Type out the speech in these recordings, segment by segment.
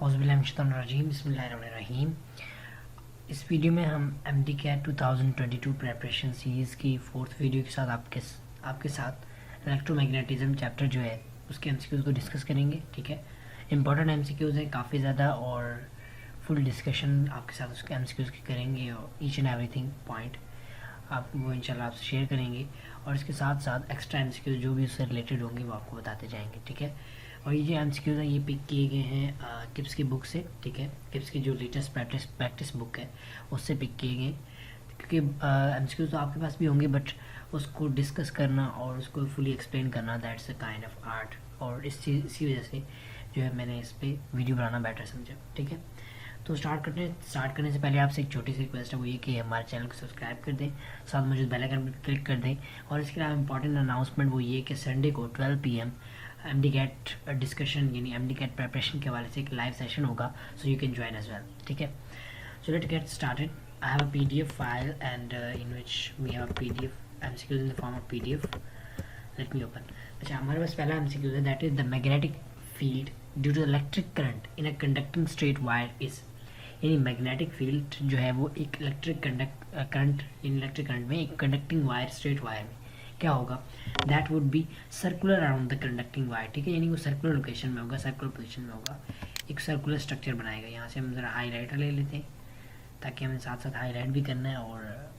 औज़ुबिल्लाहिमिनश्शैतानिर्रजीम बिस्मिल्लाहिर्रहमानिर्रहीम। इस वीडियो में हम MD-CAT 2022 प्रेपरेशन सीरीज़ की फोर्थ वीडियो के साथ आपके साथ इलेक्ट्रोमैग्नेटिज्म चैप्टर जो है उसके MCQs को डिस्कस करेंगे। ठीक है, इंपॉर्टेंट MCQs हैं काफ़ी ज़्यादा और फुल डिस्कशन आपके साथ उसके MCQs की करेंगे और ईच एंड एवरीथिंग पॉइंट आप वो इंशाल्लाह आपसे शेयर करेंगे और इसके साथ साथ एक्स्ट्रा MCQs जो भी उससे रिलेटेड होंगे वो आपको बताते जाएंगे। ठीक है, और ये जो MCQs हैं ये पिक किए गए हैं किप्स की बुक से। ठीक है, किप्स की जो लेटेस्ट प्रैक्टिस बुक है उससे पिक किए गए, क्योंकि MCQs तो आपके पास भी होंगे बट उसको डिस्कस करना और उसको फुली एक्सप्लेन करना that's a kind of art, और इसी वजह से जो है मैंने इस पर वीडियो बनाना बेटर समझा। ठीक है, तो स्टार्ट करने से पहले आपसे एक छोटी सी रिक्वेस्ट है, वो ये कि हमारे चैनल को सब्सक्राइब कर दें, साथ मौजूद बेल आइकन पर क्लिक कर दें। और इसके अलावा इंपॉर्टेंट अनाउंसमेंट वो ये कि संडे को 12 PM MD-CAT डिस्कशन यानी MD-CAT प्रिपरेशन के हवाले से एक लाइव सेशन होगा, so you can join as well. ठीक है, so let's get started. I have a PDF file and in which we have a PDF MCQs in the form of PDF. Let me open. अच्छा, हमारे पास पहला MCQ है, that is the magnetic field due to electric current in a conducting straight wire is, यानी magnetic field जो है वो एक इलेक्ट्रिक करंट में एक कंडक्टिंग वायर स्ट्रेट वायर में क्या होगा, that would B circular around the conducting wire. ठीक है, यानी वो सर्कुलर लोकेशन में होगा, सर्कुलर पोजीशन में होगा, एक सर्कुलर स्ट्रक्चर बनाएगा। यहाँ से हम ज़रा हाईलाइटर ले लेते हैं ताकि हमें साथ साथ हाईलाइट भी करना है और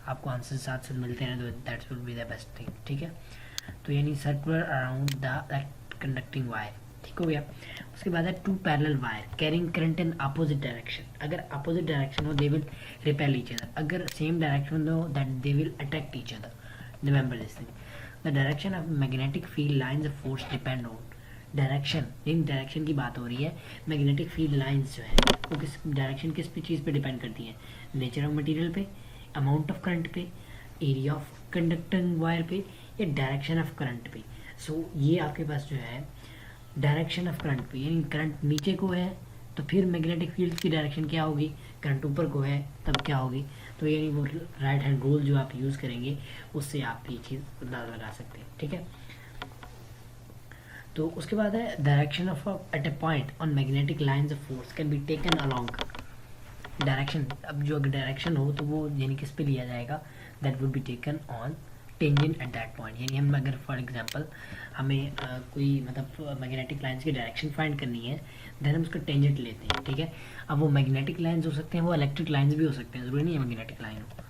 आपको आंसर साथ साथ मिलते हैं, तो that's would be the best thing. ठीक है, तो यानी circular around the conducting wire. ठीक हो गया। उसके बाद है two parallel wire carrying current in opposite direction. अगर अपोजिट डायरेक्शन हो they will repel each other, अगर सेम डायरेक्शन हो that they will attract each other. Remember this thing, the direction of magnetic field lines of force depend on direction. इन direction की बात हो रही है, मैग्नेटिक फील्ड लाइंस जो है वो किस डायरेक्शन किस पे चीज़ पे डिपेंड करती है, नेचर ऑफ मटेरियल पे, अमाउंट ऑफ करंट पे, एरिया ऑफ कंडक्टिंग वायर पे, या डायरेक्शन ऑफ करंट पे। सो ये आपके पास जो है डायरेक्शन ऑफ करंट पे, यानी करंट नीचे को है तो फिर मैग्नेटिक फील्ड की डायरेक्शन क्या होगी, करंट ऊपर को है तब क्या होगी। तो यानी वो राइट हैंड रूल जो आप यूज़ करेंगे उससे आप ये चीज़ अंदाज़ा लगा सकते हैं। ठीक है, तो उसके बाद है direction of at a point on magnetic lines of force can be taken along direction. अब जो अगर डायरेक्शन हो तो वो यानी किस पे लिया जाएगा, that would be taken on tangent at that point. यानी हम अगर फॉर एग्जांपल हमें कोई मतलब मैग्नेटिक लाइंस की डायरेक्शन फाइंड करनी है, देन हम उसका टेंजेंट लेते हैं। ठीक है, अब वो मैग्नेटिक लाइंस हो सकते हैं, वो इलेक्ट्रिक लाइंस भी हो सकते हैं, जरूरी नहीं है मैग्नेटिक लाइन हो।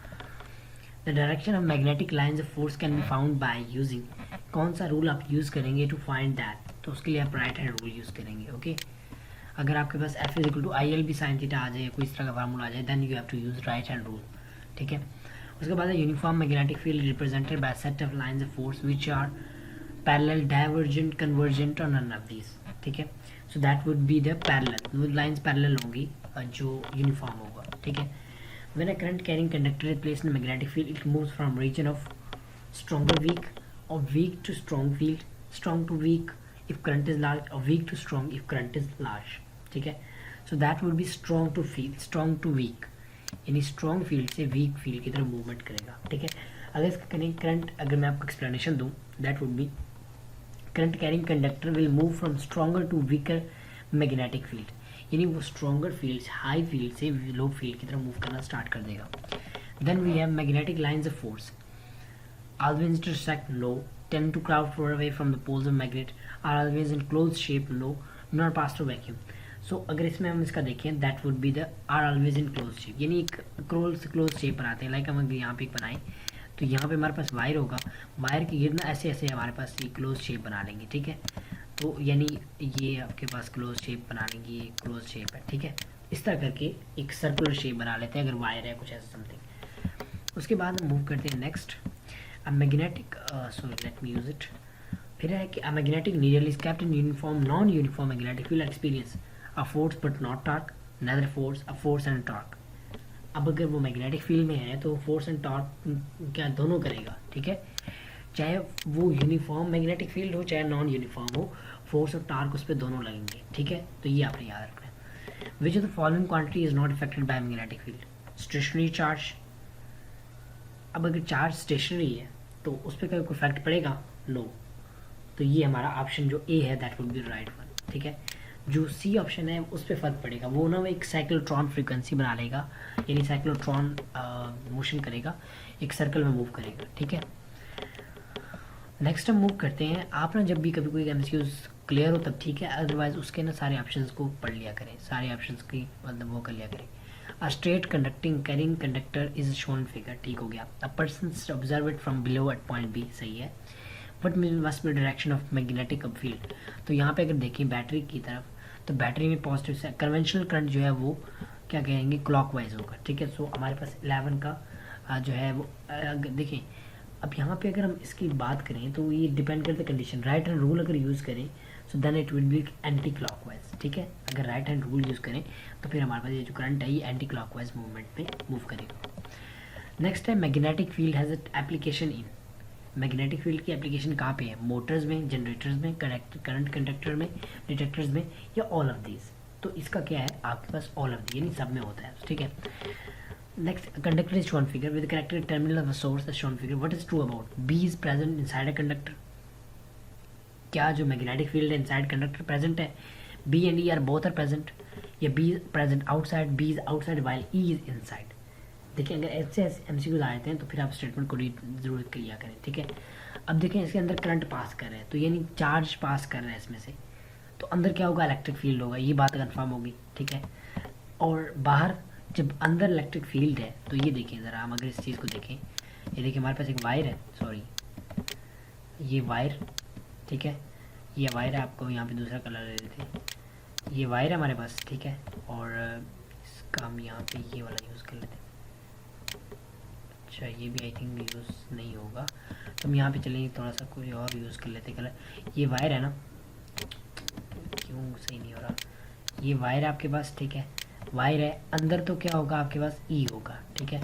The direction of magnetic lines of force can be found by using, कौन सा रूल आप यूज़ करेंगे टू फाइंड दैट, तो उसके लिए आप राइट हैंड रूल यूज़ करेंगे। ओके, अगर आपके पास F = ILB sin थीटा आ जाए, कोई इस तरह का फार्मूला आ जाए, then you have to use right hand rule. ठीक है, उसके बाद है uniform magnetic field represented by set of lines of force which are parallel, divergent, convergent और नन ऑफ दीज। ठीक है, so that would be the parallel, वो lines parallel होंगी जो यूनिफॉर्म होगा। ठीक है, when a current carrying conductor is placed in magnetic field it moves from region of stronger weak और weak to strong field, strong to weak if current is large or weak to strong if current is large. ठीक है, so that would be strong to weak, यानी strong field से weak field की तरफ movement करेगा। ठीक है, अगर इसका करंट अगर मैं आपको एक्सप्लेनेशन दूं, that would be current carrying conductor will move from stronger to weaker magnetic field, यानी वो स्ट्रॉन्गर फील्ड हाई फील्ड से लो फील्ड की तरफ मूव करना स्टार्ट कर देगा। Then we have magnetic lines of force always intersect low, tend to crowd far away from the poles of magnet, are always in closed shape low, do not pass through vacuum. So अगर इसमें हम इसका देखें that would be the are always in closed shape, यानी एक closed shape बनाते हैं। Like हम अगर यहाँ पे एक बनाएं तो यहाँ पे हमारे पास वायर होगा, वायर की गिरना ऐसे ऐसे हमारे पास ये क्लोज शेप बना लेंगे। ठीक है, तो यानी ये आपके पास क्लोज शेप बना लेंगे, ये क्लोज शेप है। ठीक है, इस तरह करके एक सर्कुलर शेप बना लेते हैं अगर वायर है कुछ ऐसा समथिंग। उसके बाद हम मूव करते हैं next magnetic let me use it। फिर है कि magnetic needle is kept in uniform non-uniform magnetic field experience a force but not torque, neither force, a force and torque। अब अगर वो मैग्नेटिक फील्ड में है तो फोर्स एंड टॉर्क क्या दोनों करेगा। ठीक है, चाहे वो यूनिफॉर्म मैग्नेटिक फील्ड हो चाहे नॉन यूनिफॉर्म हो, फोर्स और टॉर्क उस पर दोनों लगेंगे। ठीक है, तो ये आपने याद रखना है। Which of the following quantity is not affected by magnetic field, stationary charge. अब अगर चार्ज स्टेशनरी है तो उस पर कोई इफेक्ट पड़ेगा, नो। तो ये हमारा ऑप्शन जो ए है that would B right one. ठीक है, जो सी ऑप्शन है उस पर फ़र्क पड़ेगा, वो ना वो एक साइक्लोट्रॉन फ्रीक्वेंसी बना लेगा, यानी साइक्लोट्रॉन मोशन करेगा, एक सर्कल में मूव करेगा, ठीक है। नेक्स्ट हम मूव करते हैं। आप ना जब भी कभी कोई एमसीक्यूज क्लियर हो तब ठीक है, अदरवाइज उसके ना सारे ऑप्शंस को पढ़ लिया करें, सारे ऑप्शंस की मतलब वो कर लिया करें। A straight conducting carrying conductor is shown figure, ठीक हो गया। A person observe it from below at point B, सही है। What must be direction of magnetic field, तो यहाँ पे अगर देखें बैटरी की तरफ, तो बैटरी में पॉजिटिव से कन्वेंशनल करंट जो है वो क्या कहेंगे क्लॉकवाइज होगा, ठीक है। सो हमारे पास 11 का जो है वो देखें। अब यहाँ पे अगर हम इसकी बात करें तो ये डिपेंड करता है कंडीशन, राइट हैंड रूल अगर यूज़ करें so then it will be anti clockwise, ठीक है। अगर राइट हैंड रूल यूज़ करें तो फिर हमारे पास ये जो करंट है ये एंटी क्लॉकवाइज मूवमेंट पे मूव करेगा। नेक्स्ट है magnetic field has application in, magnetic field की एप्लीकेशन कहाँ पे है, मोटर्स में, जनरेटर्स में, करंट कंडक्टर में, डिटेक्टर्स में, या ऑल ऑफ दीज। तो इसका क्या है आपके पास ऑल ऑफ दी, यानी सब में होता है, ठीक है। Next conductor is shown figure with corrected terminal of source is shown figure, what is true about B is present inside a conductor, क्या जो मैग्नेटिक फील्ड है इनसाइड कंडक्टर प्रेजेंट है, B and E are both are present, या B present outside, B is outside while E is inside. देखिए अगर ऐसे ऐसे MCQs आए थे तो फिर आप स्टेटमेंट को जरूर किया करें, ठीक है। अब देखें इसके अंदर करंट पास कर रहे हैं, तो यानी चार्ज पास कर रहे हैं इसमें से, तो अंदर क्या होगा इलेक्ट्रिक फील्ड होगा, ये बात कंफर्म होगी, ठीक है। और बाहर जब अंदर इलेक्ट्रिक फील्ड है तो ये देखिए ज़रा, हम अगर इस चीज़ को देखें, ये देखिए हमारे पास एक वायर है, सॉरी ये वायर, ठीक है, ये वायर है, आपको यहाँ पे दूसरा कलर ले लेते हैं, ये वायर है हमारे पास, ठीक है। और इसका हम यहाँ पे ये वाला यूज़ कर लेते हैं, अच्छा ये भी आई थिंक यूज़ नहीं होगा, तो हम यहाँ पे चलेंगे थोड़ा सा कोई और यूज़ कर लेते कलर। ये वायर है ना, क्यों सही नहीं हो रहा, ये वायर है आपके पास, ठीक है, वायर है अंदर, तो क्या होगा आपके पास ई होगा, ठीक है।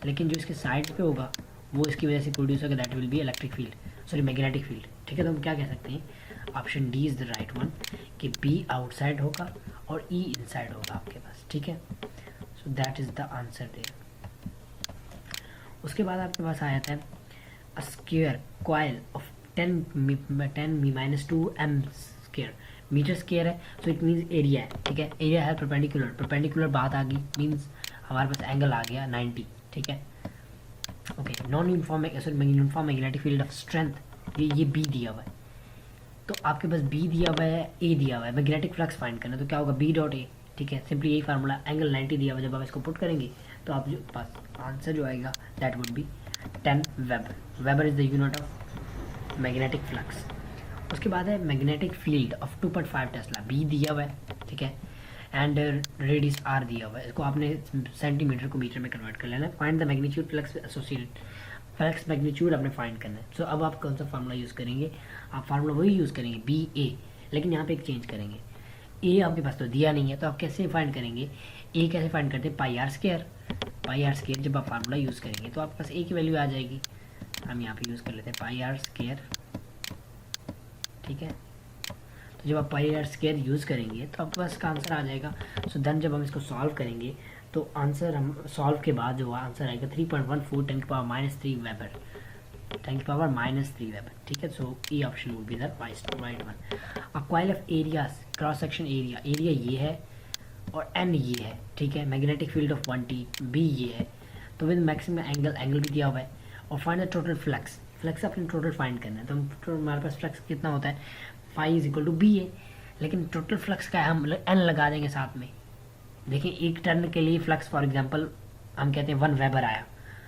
लेकिन जो इसके साइड पे होगा वो इसकी वजह से प्रोड्यूस होगा, that will be electric field, sorry magnetic field, ठीक है। तो हम क्या कह सकते हैं, option D is the right one, कि बी आउटसाइड होगा और ई इनसाइड होगा आपके पास, ठीक है। So that is the answer there. उसके बाद आपके पास आया था a square coil of 10 - 2 m square, metre square है, सो इट मीन्स एरिया है, ठीक है। एरिया है परपेंडिकुलर बात आ गई, मीन्स हमारे पास एंगल आ गया 90, ठीक है। Okay, non uniform uniform magnetic field of strength, ये बी दिया हुआ है, तो आपके पास बी दिया हुआ है, ए दिया हुआ है, मैग्नेटिक फ्लक्स फाइंड करना, तो क्या होगा बी डॉट ए, ठीक है। सिंपली यही फार्मूला, एंगल 90 दिया हुआ, जब आप इसको पुट करेंगे तो आप जो पास आंसर जो आएगा that would be 10 weber, weber is the unit of magnetic flux. उसके बाद है magnetic field of 2.5 tesla, B दिया हुआ है, ठीक है, एंड रेडियस आर दिया हुआ है, इसको आपने सेंटीमीटर को मीटर में कन्वर्ट कर लेना है। Find the magnitude flux associated, flux magnitude आपने फाइंड करना है। सो अब आप कौन सा फार्मूला यूज़ करेंगे, आप फार्मूला वही यूज़ करेंगे बी ए, लेकिन यहाँ पे एक चेंज करेंगे, ए आपके पास तो दिया नहीं है, तो आप कैसे फाइंड करेंगे, ए कैसे फाइंड करते हैं, पाई आर स्क्वायर, जब आप फार्मूला यूज़ करेंगे तो आपके पास ए की वैल्यू आ जाएगी, हम यहाँ पे यूज़ कर लेते हैं पाई आर स्क्वायर, ठीक है। तो जब आप पाई आर स्क्वायर यूज़ करेंगे तो आपके पास का आंसर आ जाएगा। सो देन जब हम इसको सॉल्व करेंगे तो आंसर हम सॉल्व के बाद जो आंसर आएगा 3.14 10 की पावर -3 वेबर, 10 की पावर -3 वेबर, ठीक है। So A option would be the right one. A coil of areas, cross section area, area ये है और एन ये है, ठीक है। Magnetic field of 1T, B ये है, तो विद मैक्सिमम एंगल भी दिया हुआ है, और find the total flux, flux अपने टोटल फाइंड करना है, तो हमारे पास फ्लक्स कितना होता है, phi is equal to B है, लेकिन टोटल फ्लक्स का हम एन लगा देंगे साथ में। देखिए एक टर्न के लिए फ्लक्स फॉर एग्जांपल हम कहते हैं 1 वेबर आया,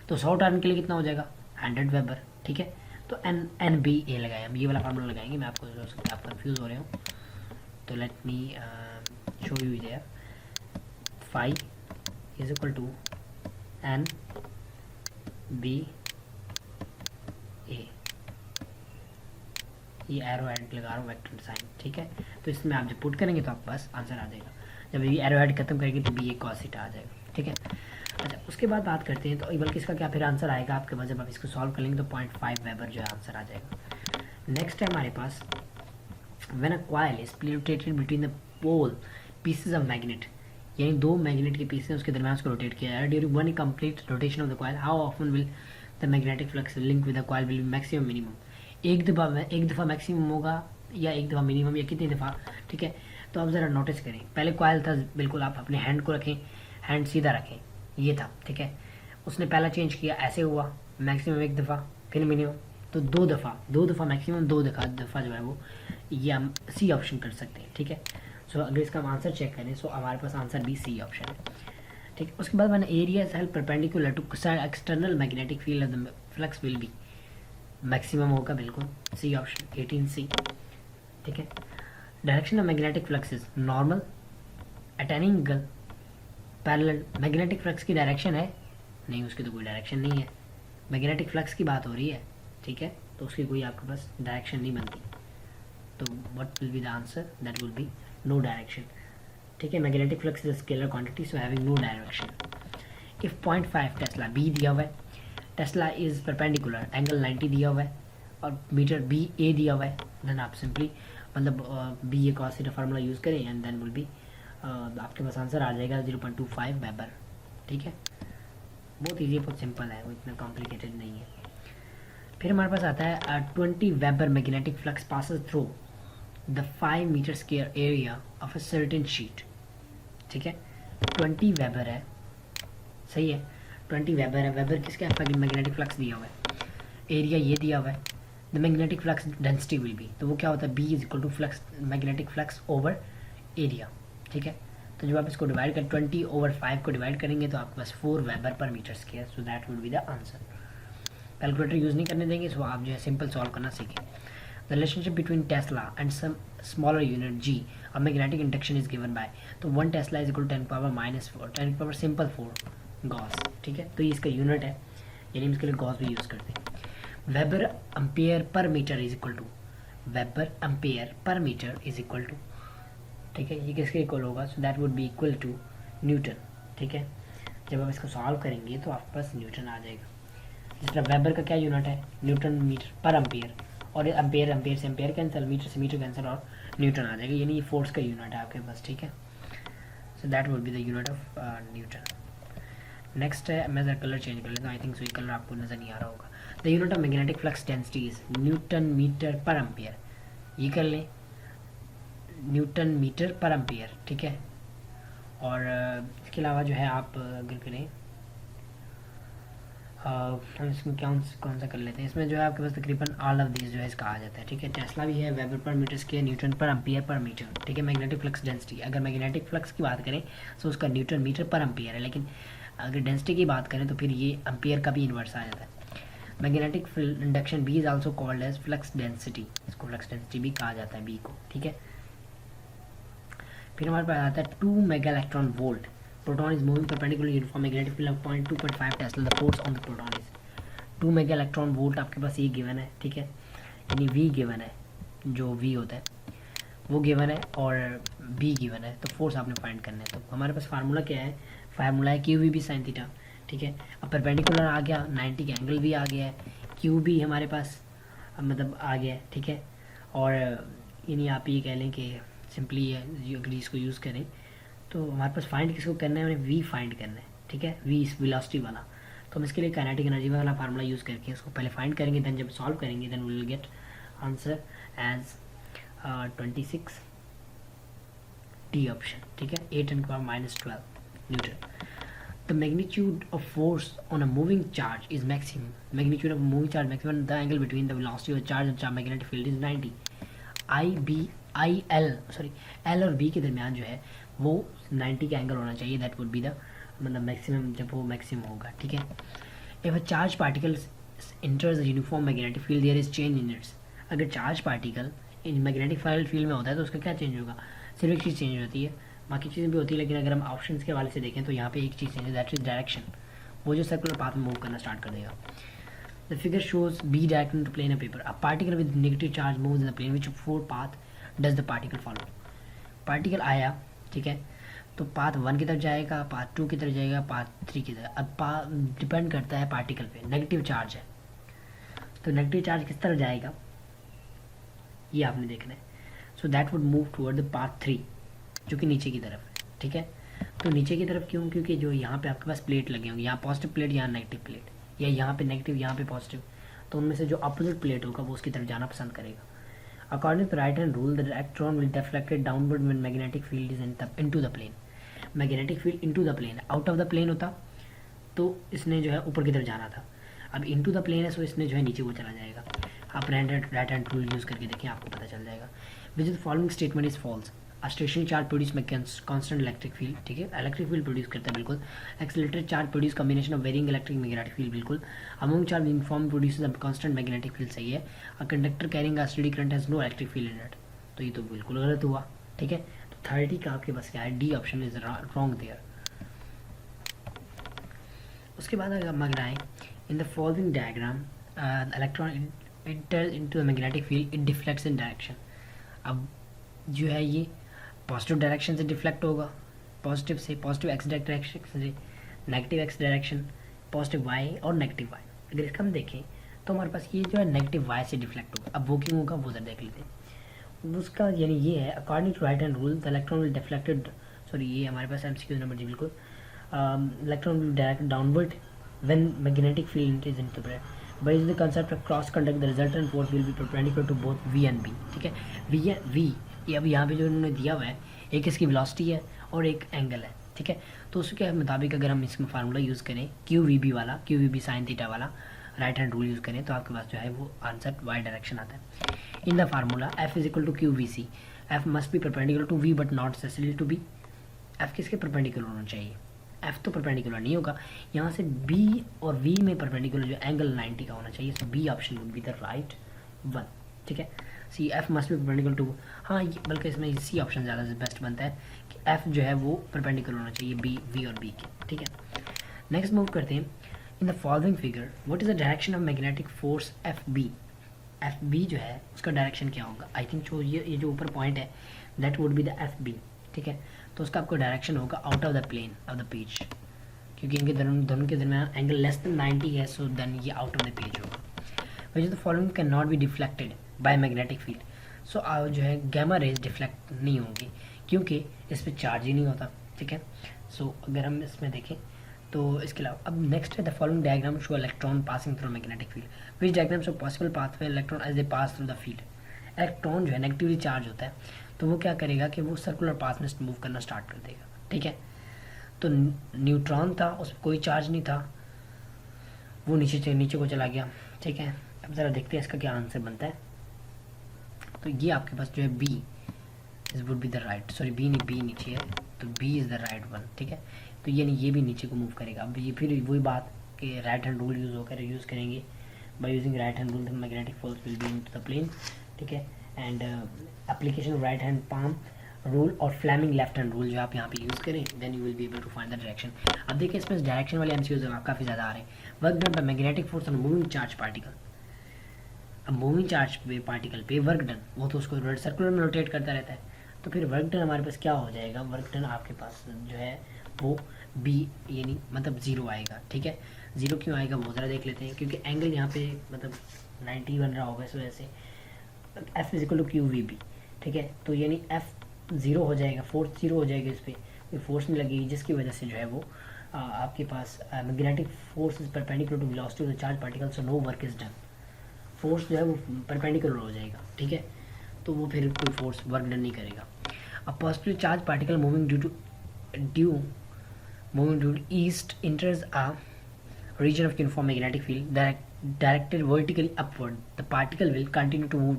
तो 100 टर्न के लिए कितना हो जाएगा 100 वेबर, ठीक है। तो एन बी ए लगाए, हम ये वाला फार्मूला लगाएंगे, मैं आपको हो सकता है आप कंफ्यूज हो रहे हो, तो let me show you there, phi is equal to N B A, ये एरो हेड लगा रहा हूँ वेक्टर साइन, ठीक है। तो इसमें आप जब पुट करेंगे तो आपके पास आंसर आ जाएगा, जब ये एरो हेड खत्म करेंगे तो बी ए कॉस थीटा आ जाएगा, ठीक है। अच्छा उसके बाद बात करते हैं, तो बल्कि इसका क्या फिर आंसर आएगा आपके पास, जब आप इसको सॉल्व करेंगे तो 0.5 वेबर जो है आंसर आ जाएगा। नेक्स्ट है हमारे पास when a coil is rotated between the pole pieces of magnet, यानी दो मैग्नेट के पीसेस उसके दरमियान उसको रोटेट किया है, during one complete rotation of the coil how often will the magnetic flux link with the coil will be maximum minimum, एक दफ़ा मैक्सिमम होगा या एक दफ़ा मिनिमम, या कितनी दफ़ा, ठीक है। तो आप ज़रा नोटिस करें, पहले कॉइल था बिल्कुल, आप अपने हैंड को रखें, हैंड सीधा रखें, ये था, ठीक है। उसने पहला चेंज किया, ऐसे हुआ, मैक्सिमम एक दफ़ा, फिर मिनिमम, तो दो दफ़ा मैक्सिमम, दो दफ़ा जो है वो ये हम सी ऑप्शन कर सकते हैं, ठीक है। सो अगर इसका हम आंसर चेक करें, सो हमारे पास आंसर भी सी ऑप्शन है, ठीक है। उसके बाद मैंने area help perpendicular to external magnetic field of the flux will be, maximum होगा बिल्कुल सी ऑप्शन 18C, ठीक है। Direction of magnetic flux is normal at any angle parallel. Magnetic flux की डायरेक्शन है नहीं, उसकी तो कोई डायरेक्शन नहीं है, मैग्नेटिक फ्लक्स की बात हो रही है, ठीक है, तो उसकी कोई आपके पास डायरेक्शन नहीं बनती, तो what will be the answer, that will be no direction, ठीक है। Magnetic flux is scalar quantity so having no direction. If 0.5 tesla B दिया हुआ है, टेस्ला इज परपेंडिकुलर, एंगल 90 दिया हुआ है और मीटर बी ए दिया हुआ है, देन आप सिंपली मतलब बी ए कॉस थीटा फार्मूला यूज़ करें एंड देन विल बी आपके पास आंसर आ जाएगा 0.25 वेबर, ठीक है। बहुत ईजी, बहुत सिंपल है, वो इतना कॉम्प्लिकेटेड नहीं है। फिर हमारे पास आता है 20 weber magnetic flux passes through the 5 metre square area of a certain sheet, ठीक है। 20 वेबर है, सही है, 20 वेबर है, वेबर किसका मैग्नेटिक फ्लक्स दिया हुआ है, एरिया ये दिया हुआ है, the magnetic flux density will be, तो वो क्या होता है, B is equal to flux magnetic flux over area, ठीक है। तो जब आप इसको डिवाइड कर 20/5 को डिवाइड करेंगे तो आपके पास 4 weber per metre square, so that will be the answer. Calculator use नहीं करने देंगे, सो आप जो है सिंपल सॉल्व करना सीखें। The relationship between tesla and some smaller unit G और magnetic induction is given by, तो 1 tesla is equal 10⁻⁻4, 10 simple 4 gauss, ठीक है, तो ये इसका यूनिट है, यानी इसके लिए गॉस भी यूज़ करते हैं। Weber ampere per metre is equal to, weber ampere per metre is equal to, ठीक है, ये किसके इक्वल होगा, so that would be equal to newton, ठीक है। जब आप इसको सॉल्व करेंगे तो आपके पास न्यूटन आ जाएगा। जिस तरह वेबर का क्या यूनिट है, न्यूटन मीटर पर एम्पेयर, और एम्पेयर से एम्पेयर कैंसिल, मीटर से मीटर कैंसिल, और न्यूटन आ जाएगा, यानी ये फोर्स का यूनिट है आपके पास, ठीक है। So that would be the unit of Newton. Next है, मैं जरा कलर चेंज कर लेता हूँ, आई थिंक सो ये कलर आपको नज़र नहीं आ रहा होगा। The unit of magnetic flux density is newton metre per ampere, ये कर लें, न्यूटन मीटर पर एम्पेयर, ठीक है। और इसके अलावा जो है आप अगर करें, हम इसमें कौन सा कर लेते हैं, इसमें जो है आपके पास तकरीबन ऑल ऑफ दिस जो है इसका आ जाता है, ठीक है। टेस्ला भी है, weber per metre square, newton per ampere per metre, ठीक है। मैग्नेटिक फ्लक्स डेंसिटी, अगर मैग्नेटिक फ्लक्स की बात करें तो उसका न्यूटन मीटर पर एम्पियर है, लेकिन अगर डेंसिटी की बात करें तो फिर ये एम्पियर का भी इन्वर्स आ जाता है। Magnetic induction B is also called as flux density, इसको फ्लक्स डेंसिटी भी कहा जाता है बी को, ठीक है। फिर हमारे पास आता है 2 mega electron volt, proton is moving perpendicular uniform magnetic field of 0.2.5 Tesla, the force on the proton is 2 mega electron volt, आपके पास ये गिवन है, ठीक है, यानी वी गिवन है, जो वी होता है वो गिवन है और बी गिवन है, तो फोर्स आपने फाइंड करना है। तो हमारे पास फार्मूला क्या है, फार्मूला है Q V B sine theta, ठीक है। अब परपेंडिकुलर आ गया, 90 का एंगल भी आ गया है, क्यू भी हमारे पास मतलब आ गया है, ठीक है। और यानी आप ये कह लें कि सिंपली अगर इसको यूज़ करें तो हमारे पास फाइंड किसको करना है, हमें वी फाइंड करना है, ठीक है, वी इस वेलोसिटी वाला। तो हम इसके लिए काइनेटिक एनर्जी वाला फार्मूला यूज़ करके इसको पहले फाइंड करेंगे, देन जब सॉल्व करेंगे then we will get answer as 26 D option, ठीक है, 8⁻⁻12 newton. The magnitude of force on a moving charge is maximum, magnitude of moving charge maximum, the angle between the velocity of charge and magnetic field is 90। L और B के दरमियान जो है वो 90 का angle होना चाहिए, दैट वुड बी द मतलब मैक्सिमम, जब वो मैक्सिमम होगा, ठीक है। If a charge particle enters uniform magnetic field there is change in its, अगर charge particle in magnetic field में होता है तो उसका क्या चेंज होगा, सिर्फ एक चीज़ चेंज होती है, बाकी चीज़ें भी होती है, लेकिन अगर हम ऑप्शंस के हवाले से देखें तो यहाँ पे एक चीज़ चेंज है, दैट इज डायरेक्शन, वो जो सर्कुलर पाथ में मूव करना स्टार्ट कर देगा। The figure shows B direction to plane a paper, a particle with negative charge moves in the plane which 4 path does the particle follow, particle आया, ठीक है, तो पाथ 1 की तरफ जाएगा, पाथ 2 की तरफ जाएगा, पाथ 3 की तरफ। अब डिपेंड करता है पार्टिकल पे, नेगेटिव चार्ज है तो नेगेटिव चार्ज किस तरफ जाएगा ये आपने देखना है, so that would move toward the path 3 जो कि नीचे की तरफ है, ठीक है। तो नीचे की तरफ क्यों, क्योंकि जो यहाँ पे आपके पास प्लेट लगे होंगे, यहाँ पॉजिटिव प्लेट, यहाँ नेगेटिव प्लेट, या यहाँ पे नेगेटिव यहाँ पे पॉजिटिव, तो उनमें से जो अपोजिट प्लेट होगा वो उसकी तरफ जाना पसंद करेगा। According to right hand rule, the electron will deflected downward when magnetic field is into the plane. Magnetic field into the plane, out of the plane होता तो इसने जो है ऊपर की तरफ जाना था. अब into the plane है, सो इसने जो है नीचे को चला जाएगा. आप राइट हैंड रूल यूज़ करके देखें, आपको पता चल जाएगा. Which is following statement is false. A stationary charge produce में कांस्टेंट इलेक्ट्रिक फील्ड, ठीक है, इलेक्ट्रिक फील्ड प्रोड्यूस करता है बिल्कुल. Accelerated charge produce combination of varying electric magnetic field, बिल्कुल. Among charge uniform produce a constant magnetic field, सही है. A conductor carrying a steady current has no electric field in it, तो ये तो बिल्कुल गलत हुआ, ठीक है. तो 30 का आपके पास क्या है, D option is wrong there. उसके बाद अगर हम आए in the following diagram, electron enters into the magnetic field, it deflects in direction. अब जो है ये पॉजिटिव डायरेक्शन से डिफ्लेक्ट होगा, पॉजिटिव से, पॉजिटिव एक्स डायरेक्शन से negative X direction, positive Y और नेगेटिव वाई. अगर इसका हम देखें तो हमारे पास ये जो है नेगेटिव वाई से डिफ्लेक्ट होगा. अब वो क्यों होगा वो जरा देख लेते हैं. उसका यानी ये है, according to right hand rule the electron will deflected, sorry ये हमारे पास एमसीक्यू नंबर जी बिल्कुल. Electron will direct downward when magnetic field is into the by using the concept of cross conduct the resultant force will be perpendicular to both v and b, ठीक है. v ये अब यहाँ पे जो उन्होंने दिया हुआ है, एक इसकी वेलोसिटी है और एक एंगल है, ठीक है. तो उसके मुताबिक अगर हम इसमें फार्मूला यूज़ करें क्यू वी बी वाला, Q V B sine theta वाला राइट हैंड रूल यूज़ करें तो आपके पास जो है वो आंसर वाई डायरेक्शन आता है. In the formula F is equal to Q V C, F must be perpendicular to V but not necessary to be. F किसके परपेंडिकुलर होना चाहिए, एफ तो परपेंडिकुलर नहीं होगा, यहाँ से बी और वी में परपेंडिकुलर जो एंगल 90 का होना चाहिए. So B option would be the right one, ठीक है. C F must be perpendicular to, हाँ बल्कि इसमें सी ऑप्शन ज़्यादा बेस्ट बनता है कि एफ जो है वो परपेंडिकुलर होना चाहिए बी, वी और बी के, ठीक है. नेक्स्ट मूव करते हैं. In the following figure what is the direction of magnetic force F B. F B जो है उसका डायरेक्शन क्या होगा, आई थिंक जो ये जो ऊपर पॉइंट है that would be the F B, ठीक है. तो उसका आपको डायरेक्शन होगा out of the plane of the page, क्योंकि इनके दोनों के दरमियान एंगल लेस देन 90 है, सो देन ये आउट ऑफ द पेज होगा. Which the following can not be deflected by magnetic field. So जो है गैमा रेज डिफ्लेक्ट नहीं होंगी क्योंकि इस पर चार्ज ही नहीं होता, ठीक है. सो अगर हम इसमें देखें तो इसके अलावा अब नेक्स्ट है the following diagram show electron passing through magnetic field. Which diagram show possible path way electron as they pass through the field. Electron जो है नेगेटिवली चार्ज होता है तो वो क्या करेगा कि वो सर्कुलर पाथ में मूव करना स्टार्ट कर देगा, ठीक है. तो न्यूट्रॉन था उस पर कोई चार्ज नहीं था, वो नीचे को चला गया, ठीक है. अब ज़रा देखते हैं इसका क्या आंसर बनता है. तो ये आपके पास जो है B is would be the right, sorry B नहीं, बी नीचे है तो B is the right one, ठीक है. तो ये भी नीचे को मूव करेगा. अब ये फिर वही बात कि राइट हैंड रूल यूज़ करेंगे. By using right hand rule the magnetic force will be into the plane, ठीक है. And application of right hand palm rule और फ्लेमिंग लेफ्ट हैंड रूल जो आप यहाँ पे यूज़ करें then you will be able to find the direction. अब देखिए इसमें डायरेक्शन वाले एमसीक्यूज काफ़ी ज़्यादा आ रहे हैं. Work done by magnetic force on moving charge particle. अब मूविंग चार्ज पे पार्टिकल पे वर्क डन, वो तो उसको सर्कुलर में रोटेट करता रहता है, तो फिर वर्क डन हमारे पास क्या हो जाएगा, वर्क डन आपके पास जो है वो बी यानी मतलब ज़ीरो आएगा, ठीक है. ज़ीरो क्यों आएगा वो ज़रा देख लेते हैं, क्योंकि एंगल यहाँ पे मतलब 90 बन रहा होगा इस वजह से. F is equal to Q V B, ठीक है. तो यानी एफ ज़ीरो हो जाएगा, फोर्स ज़ीरो हो जाएगा, इस पर कोई फोर्स नहीं लगेगी जिसकी वजह से जो है वो आपके पास magnetic force is perpendicular to velocity of the charge particle, so no work is done. Force जो है वो परपेंडिकुलर हो जाएगा, ठीक है. तो वो फिर कोई फोर्स वर्क डन नहीं करेगा. अब positive charge particle moving due to east enters a region of uniform magnetic field directed vertically upward. The particle will continue to move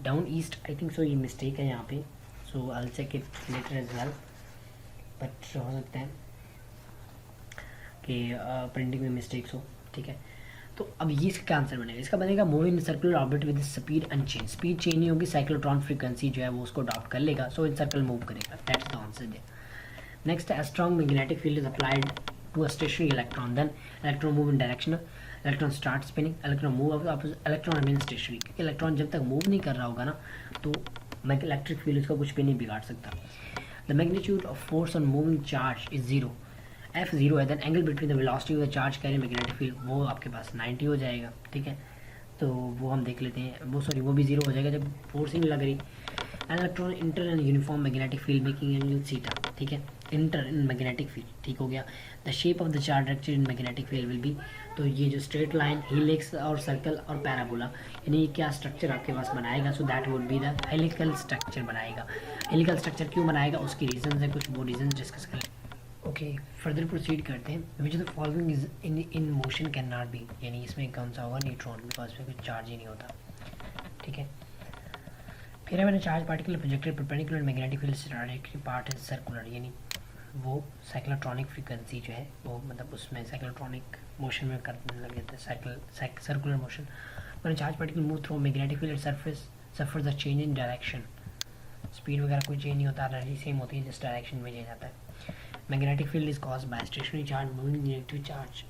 down east. I think so ये mistake है यहाँ पे, so I'll check it later as well, but हो सकता है कि printing में mistakes हो, ठीक है. तो अब ये इसका क्या आंसर बनेगा, इसका बनेगा move in circular orbit with speed unchange. Speed change नहीं होगी, साइक्लोट्रॉन फ्रीक्वेंसी जो है वो उसको अडॉप्ट कर लेगा, सो इन सर्कल मूव करेगा. That's the answer there. Next है strong magnetic field is applied to a stationary electron, then electron move in direction, electron start spinning, electron move up, electron remain stationary. क्योंकि electron जब तक move नहीं कर रहा होगा ना तो इलेक्ट्रिक फील्ड उसका कुछ भी नहीं बिगाड़ सकता. The magnitude of force on moving charge is zero. F zero है, then angle between the velocity of the charge carry magnetic field वो आपके पास 90 हो जाएगा, ठीक है. तो वो हम देख लेते हैं, वो भी जीरो हो जाएगा जब फोर्स ही नहीं लग रही. Electron inter and uniform magnetic field making angle theta, ठीक है. इंटर इन मैग्नेटिक फील्ड, ठीक हो गया। The shape of the charge directed in magnetic field will be, तो ये जो स्ट्रेट लाइन, हेलिक्स और सर्कल और पैराबोला, यानी क्या स्ट्रक्चर आपके पास बनाएगा, सो that would be the helical structure बनाएगा। हेलिकल स्ट्रक्चर क्यों बनाएगा, उसकी रीजन है कुछ, वो रीजन डिस्कस कर लें। ओके, फर्दर प्रोसीड करते हैं। विच the following is in motion can not B, यानी इसमें कौन सा होगा, न्यूट्रॉन, बिकॉज में कुछ चार्ज ही नहीं होता, ठीक है। फिर मैंने charge particle projected perpendicular magnetic field trajectory part is circular, यानी वो साइक्लोट्रॉनिक फ्रीक्वेंसी जो है वो मतलब उसमें साइक्लोट्रॉनिक मोशन में करने लगे थे, सर्कुलर मोशन। मैंने charge particle move through magnetic field surface suffer the change in direction, speed वगैरह कोई चेंज नहीं होता, एनर्जी सेम होती है, जिस डायरेक्शन में चेंज आता है। Magnetic field is caused by stationary charge moving negative charge,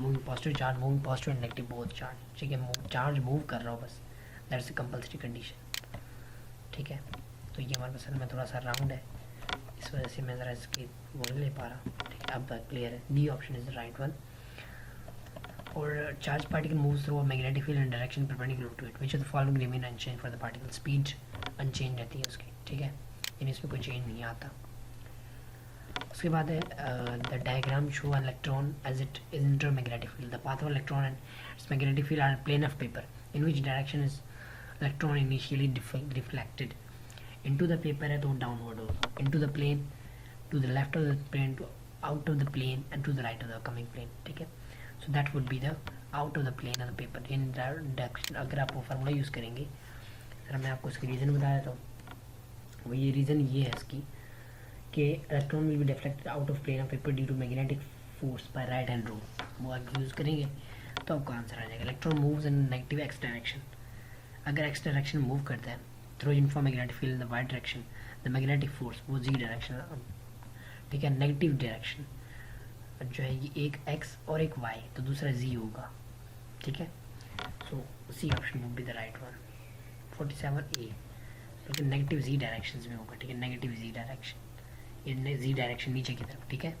moving positive charge, moving positive and negative both charge, ठीक है। चार्ज मूव कर रहा हो बस, दैट्स अ कंपल्सरी कंडीशन, ठीक है। तो ये हमारे पसंद में थोड़ा सा राउंड है, इस वजह से मैं ज़रा इसकी वो नहीं ले पा रहा, ठीक है। अब क्लियर है, D option is the right one. और charge particle moves through a magnetic field in direction perpendicular to it, which of the following remain unchange for the particle, speed unchange रहती है उसकी, ठीक है, यानी इसमें कोई चेंज नहीं आता। उसके बाद है the diagram show electron as it is enter magnetic field, the path of electron and its magnetic field are plane of paper in which direction is electron initially reflected, into the paper है तो downward होगा, into the plane, to the left of the plane, to out of the plane and to the right of the coming plane, ठीक है। So that would be the out of the plane of the paper in direction. अगर आप वो formula use करेंगे, sir मैं आपको इसकी reason बता देता हूँ। वो ये रीज़न ये है इसकी कि electron will be deflected out of plane of paper due to magnetic force by right hand rule, वो आप यूज़ करेंगे तो आपका आंसर आ जाएगा। Electron moves in negative X direction, अगर एक्स डायरेक्शन मूव करता है through uniform magnetic field in the Y direction, the magnetic force वो जी डायरेक्शन, ठीक है। नेगेटिव डायरेक्शन जो है ये एक एक्स और एक वाई, तो दूसरा जी होगा, ठीक है। So C option would be the right one. 47A, लेकिन नेगेटिव जी डायरेक्शन में होगा, ठीक है। नेगेटिव जी डायरेक्शन, ये जी डायरेक्शन नीचे की तरफ, ठीक है।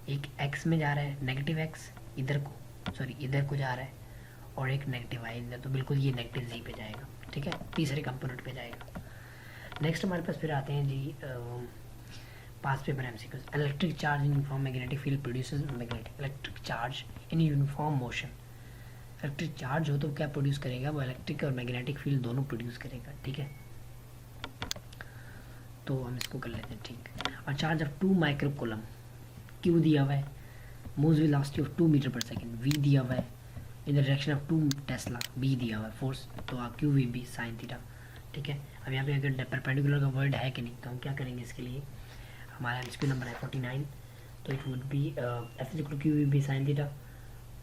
एक एक्स में जा रहा है, नेगेटिव एक्स इधर को, सॉरी इधर को जा रहा है, और एक नेगेटिव वाई इधर, तो बिल्कुल ये नेगेटिव जी पे जाएगा, ठीक है, तीसरे कंपोनेंट पे जाएगा। नेक्स्ट हमारे पास फिर आते हैं जी past paper MCQs. Electric charge in uniform magnetic field produces magnetic, electric charge in uniform motion, electric charge हो तो क्या प्रोड्यूस करेगा, वो इलेक्ट्रिक और मैग्नेटिक फील्ड दोनों प्रोड्यूस करेगा, ठीक है। तो हम इसको कर लेते हैं, ठीक। और charge of 2 micro coulomb, Q दिया हुआ है, moves velocity of 2 metre per second, V दिया हुआ है, in the direction of 2 tesla, B दिया हुआ है फोर्स, तो आप Q V B sine theta, ठीक है। अब यहाँ पे अगर परपेंडिकुलर का वर्ड है कि नहीं, तो हम क्या करेंगे इसके लिए, हमारा एमसीक्यू नंबर है 49, तो it would be F is equal to Q V B sine theta,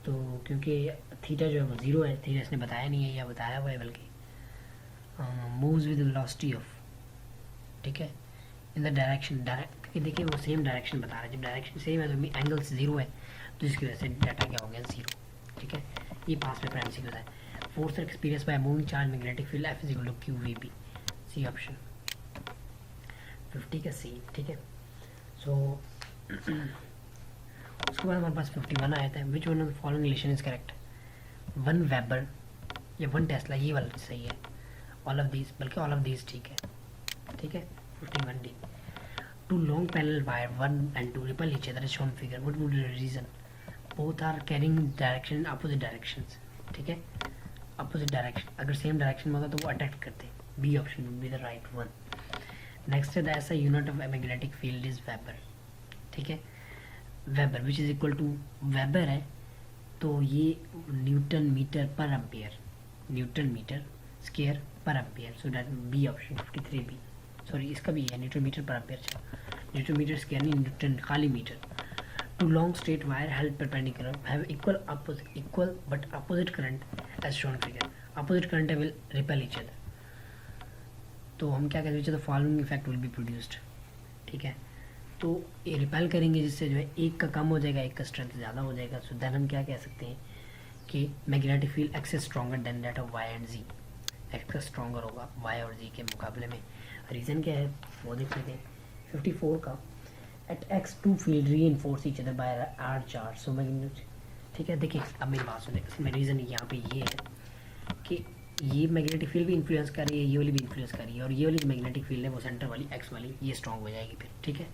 तो क्योंकि थीटा जो है वो 0 है, थीटा इसने बताया नहीं है या बताया हुआ है बल्कि, मूव्स विद वेलोसिटी ऑफ, ठीक है, इन द डायरेक्शन, क्योंकि देखिए वो सेम डायरेक्शन बता रहा है, जब डायरेक्शन सेम है तो एंगल्स 0 है, तो इसकी वजह से डाटा क्या हो गया 0, ठीक है। ये पास पेपर एमसीक्यू है। Force experience by moving charge magnetic field F is equal to Q V B, C option 50 का सी, ठीक है। सो उसके बाद हमारे पास 51 आया था, which one of the following relation is correct, 1 weber या 1 टेस्ला, ये वाला सही है, ऑल ऑफ दीज, बल्कि ऑल ऑफ दीज ठीक है, ठीक है। 51D, 2 long parallel wire 1 and 2 repel each other as shown figure, what would be the reason, both are carrying direction in opposite directions, ठीक है, opposite direction, अगर same direction में होता तो वो अट्रैक्ट करते, B option would be the right one। Next है the SI unit of a magnetic field is Weber, ठीक है, Weber which is equal to, Weber है तो ये न्यूटन मीटर पर एम्पियर, न्यूटन मीटर स्क्वायर पर ampere, so that B option 53B, sorry इसका भी है न्यूटन मीटर पर एम्पियर, न्यूटन मीटर स्क्वायर नहीं, न्यूटन खाली metre. 2 long straight wire held perpendicular have equal but opposite current as shown figure, opposite current will repel each other, तो हम क्या कहते हैं, following effect will be produced, ठीक है। तो ये रिपेल करेंगे जिससे जो है एक का कम हो जाएगा, एक का स्ट्रेंथ ज़्यादा हो जाएगा, सो देन हम क्या कह सकते हैं कि magnetic field X is stronger than that of Y and G, X का स्ट्रॉन्गर होगा वाई और जी के मुकाबले में। रीज़न क्या है वो देख लेते हैं। 54 का at X 2 field reinforce each other by R charge, so magnetic, ठीक है। देखिए अब मेरी बात सुने, इसमें रीज़न यहाँ पे ये है कि ये मैग्नेटिक फील्ड भी इन्फ्लुएंस कर रही है, ये वाली भी इन्फ्लुएंस कर रही है, और ये वाली जो मैग्नेटिक फील्ड है वो सेंटर वाली एक्स वाली ये स्ट्रॉन्ग हो जाएगी फिर, ठीक है।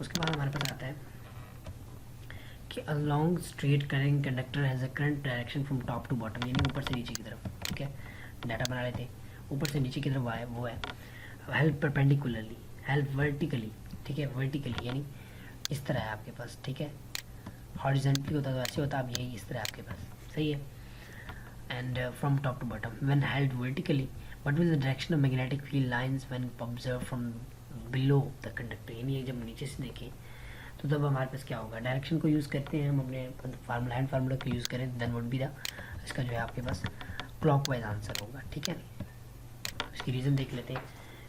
उसके बाद हमारे पास आता है कि a long straight current conductor has a current direction from top to bottom, यानी ऊपर से नीचे की तरफ, ठीक है, डाटा बना रहे थे, ऊपर से नीचे की तरफ वो है हेल्प परपेंडिकुलरली, हेल्प वर्टिकली, ठीक है, वर्टिकली यानी इस तरह है आपके पास, ठीक है, हॉरिजॉन्टली होता तो ऐसे होता, अब यही इस तरह आपके पास, सही है। And from top to bottom when held vertically what will the direction of magnetic field lines when observe from below the conductor, यानी जब नीचे से देखें तो तब हमारे पास क्या होगा, डायरेक्शन को यूज़ करते हैं हम अपने फार्मूला, हैंड फार्मूला को यूज़ करें, देन वुड बी द, इसका जो है आपके पास क्लॉकवाइज आंसर होगा, ठीक है। इसकी रीज़न देख लेते हैं।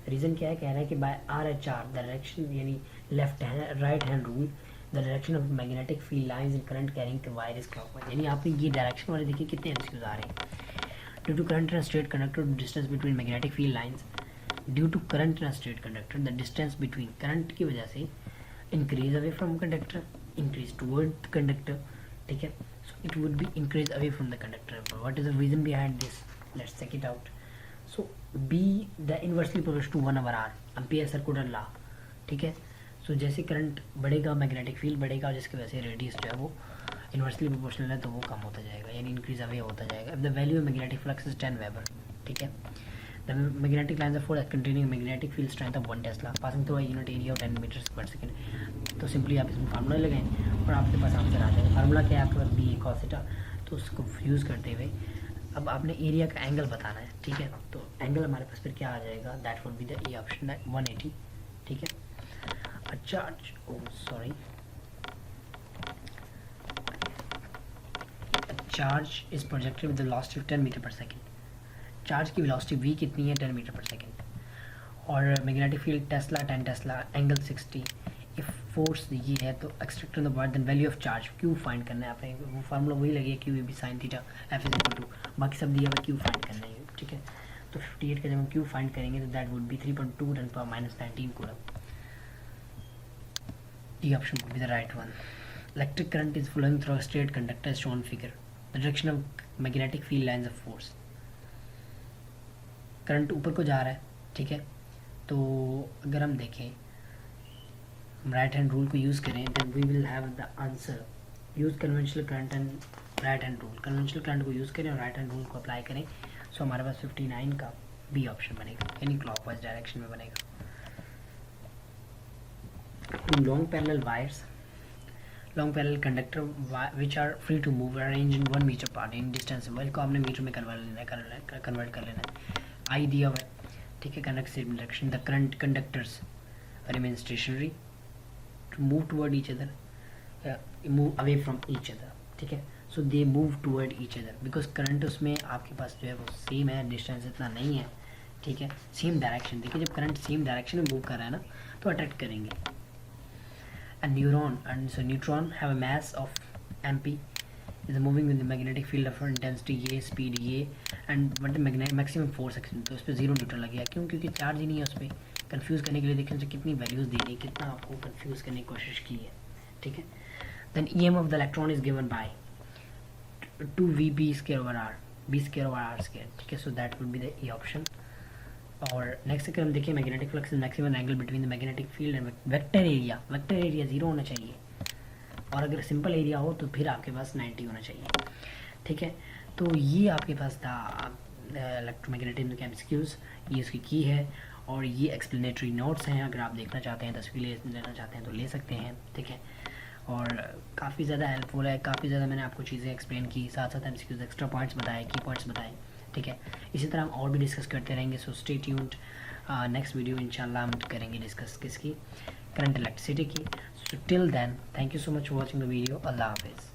रीज़न क्या है, कह रहा है कि बाय RHR डायरेक्शन यानी left hand right hand rule the direction of magnetic field lines in current carrying the wire is clockwise, यानी आपने ये डायरेक्शन वाले देखिए कितने एमसीक्यूज आ रहे हैं। Due to current in straight conductor distance between magnetic field lines, due to current in straight conductor the distance between, current की वजह से increase away from conductor, increase toward the conductor, ठीक है, so it would be increase away from the conductor. But what is the reason behind this? Let's check it out. So B the inversely proportional to 1/r ampere circular law, ठीक है। so जैसे current बढ़ेगा magnetic field बढ़ेगा, जिसकी वजह से radius जो है वो इन्वर्सली प्रोपोर्शनल है, तो वो कम होता जाएगा यानी इंक्रीज अवे होता जाएगा। अब the value of magnetic flux is 10 weber, ठीक है। The magnetic lines are forced containing a magnetic field strength of 1 Tesla passing through a unit area of 10 meters per second. तो सिंपली आप इसमें formula लगाएं और आपके पास आंसर आ जाएगा। फार्मूला क्या है आपके पास, बी कॉस थीटा, तो उसको यूज़ करते हुए अब आपने एरिया का एंगल बताना है, ठीक है। तो एंगल हमारे पास फिर क्या आ जाएगा, that would be the A option 180, ठीक है। A charge, oh sorry, charge is projected with the velocity of 10 meter per second, charge की वेलोसिटी v कितनी है, 10 मीटर पर सेकेंड, और magnetic field tesla 10 tesla, angle 60, if force ये है तो extract the word then value of charge Q find करना है आपने, वो फार्मूला वही लगे Q A B sine theta F is equal to, बाकी सब दिया हुआ क्यू फाइंड करना है, ठीक है। तो 58 का जब हम क्यू फाइंड करेंगे तो that would be 3.2 10 power -19 coulomb, D option would be the right one. Electric current is flowing through a straight conductor as shown figure, the direction of magnetic field lines of force, current ऊपर को जा रहा है, ठीक है। तो अगर हम देखें, हम राइट हैंड रूल को यूज़ करें, then we will have the answer, use conventional current and right hand rule, conventional current को यूज़ करें और राइट हैंड रूल को अप्लाई करें, सो हमारे पास 59 का बी ऑप्शन बनेगा, यानी क्लॉकवाइज डायरेक्शन में बनेगा। Long parallel wires, long parallel conductor which are free to move arrange in 1 meter part in distance, को आपने मीटर में कन्वर्ट कर लेना है, आई दिया हुआ है, ठीक है। Conductive direction the current conductors remain stationary to move toward each other, move away from each other, ठीक है। So they move toward each other because current उसमें आपके पास जो है वो सेम है, डिस्टेंस इतना नहीं है, ठीक है, सेम डायरेक्शन, देखिए जब करंट सेम डायरेक्शन में मूव कर रहा है ना तो अट्रैक्ट करेंगे। And neuron and so neutron have a mass of mp is moving with the magnetic field of intensity ये speed ये and what the maximum force action, तो उस पर जीरो न्यूटन लगेगा, क्यों, क्योंकि चार्ज ही नहीं है उस पर। कन्फ्यूज़ करने के लिए देखिए उनसे कितनी वैल्यूज़ दी गई, कितना आपको कन्फ्यूज़ करने की कोशिश की है, ठीक है। Then EM of the electron is given by 2v_r b²/r², ठीक है। So that would be the A option. और नेक्स्ट अगर हम देखिए magnetic flux is maximum angle between the magnetic field and vector area, vector area 0 होना चाहिए, और अगर सिंपल एरिया हो तो फिर आपके पास 90 होना चाहिए, ठीक है। तो ये आपके पास था इलेक्ट्रोमैग्नेटिज्म के एमसीक्यूज़, ये उसकी की है, और ये एक्सप्लेनेटरी नोट्स हैं, अगर आप देखना चाहते हैं, तस्वीरें लेना चाहते हैं तो ले सकते हैं, ठीक है। और काफ़ी ज़्यादा हेल्पफुल है, काफ़ी ज़्यादा मैंने आपको चीज़ें एक्सप्लेन की, साथ साथ एमसीक्यूज़ एक्स्ट्रा पॉइंट्स बताए, की पॉइंट्स बताए, ठीक है। इसी तरह हम और भी डिस्कस करते रहेंगे, so stay tuned. Next video इंशाल्लाह हम करेंगे डिस्कस किसकी, करंट इलेक्ट्रिसिटी की। So till then thank you so much for watching the video, अल्लाह हाफिज़।